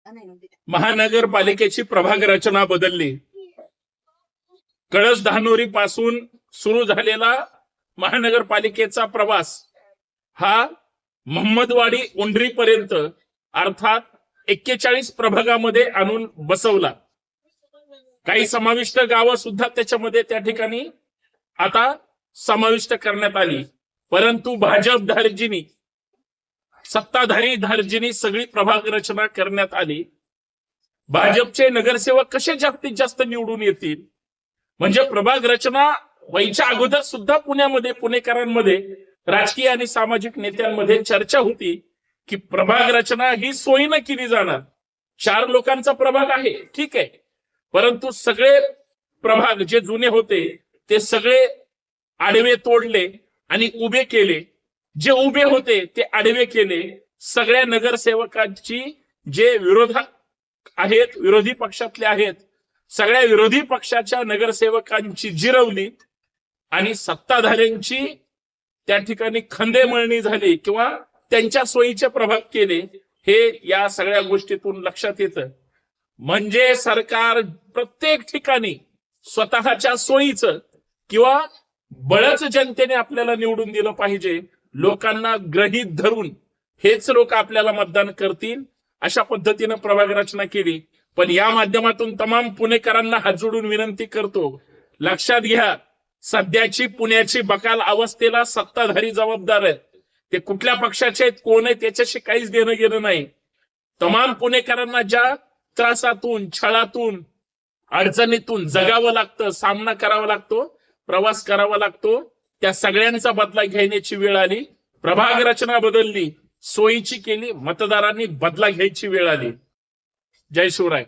महानगरपालिकेची प्रभाग रचना बदलली. कळस धानोरी पासून सुरू झालेला महानगरपालिकेचा प्रवास हा महमदवाडी उंडरी पर्यंत अर्थात 41 प्रभागामध्ये आणून बसवला. काही समाविष्ट गावं सुद्धा त्याच्यामध्ये त्या ठिकाणी आता समाविष्ट करण्यात आली. परंतु भाजप धार्जिनी सत्ताधारी धार्जिनी सगळी प्रभाग रचना करण्यात आली. भाजपचे नगरसेवक कसे जास्तीत जास्त निवडून येतील, म्हणजे प्रभाग रचना व्हायच्या अगोदर सुद्धा पुण्यामध्ये पुणेकरांमध्ये राजकीय आणि सामाजिक नेत्यांमध्ये चर्चा होती की प्रभाग रचना ही सोयीनं केली जाणार. 4 लोकांचा प्रभाग आहे, ठीक आहे, परंतु सगळे प्रभाग जे जुने होते ते सगळे आडवे तोडले आणि उभे केले. जे उभे होते ते आडवे केले. सगळ्या नगरसेवकांची जे विरोधक आहेत, विरोधी पक्षातले आहेत, सगळ्या विरोधी पक्षाच्या नगरसेवकांची जिरवली आणि सत्ताधाऱ्यांची त्या ठिकाणी खंदेमळणी झाली किंवा त्यांच्या सोयीचे प्रभाग केले. हे या सगळ्या गोष्टीतून लक्षात येतं. म्हणजे सरकार प्रत्येक ठिकाणी स्वतःच्या सोयीचं किंवा बळच जनतेने आपल्याला निवडून दिलं पाहिजे, लोकांना गृहीत धरून हेच लोक आपल्याला मतदान करतील, अशा पद्धतीनं प्रभाग रचना केली. पण या माध्यमातून तमाम पुणेकरांना हात जोडून विनंती करतो, लक्षात घ्या, सध्याची पुण्याची बकाल अवस्थेला सत्ताधारी जबाबदार आहेत. ते कुठल्या पक्षाचे आहेत, कोण आहेत, त्याच्याशी काहीच देणं घेणं नाही. तमाम पुणेकरांना ज्या त्रासातून, छळातून, अडचणीतून जगावं लागतं, सामना करावा लागतो, प्रवास करावा लागतो, त्या सगळ्यांचा बदला घेण्याची वेळ आली. प्रभाग रचना बदलली, सोयीची केली, मतदारांनी बदला घ्यायची वेळ आली. जय शिवराय.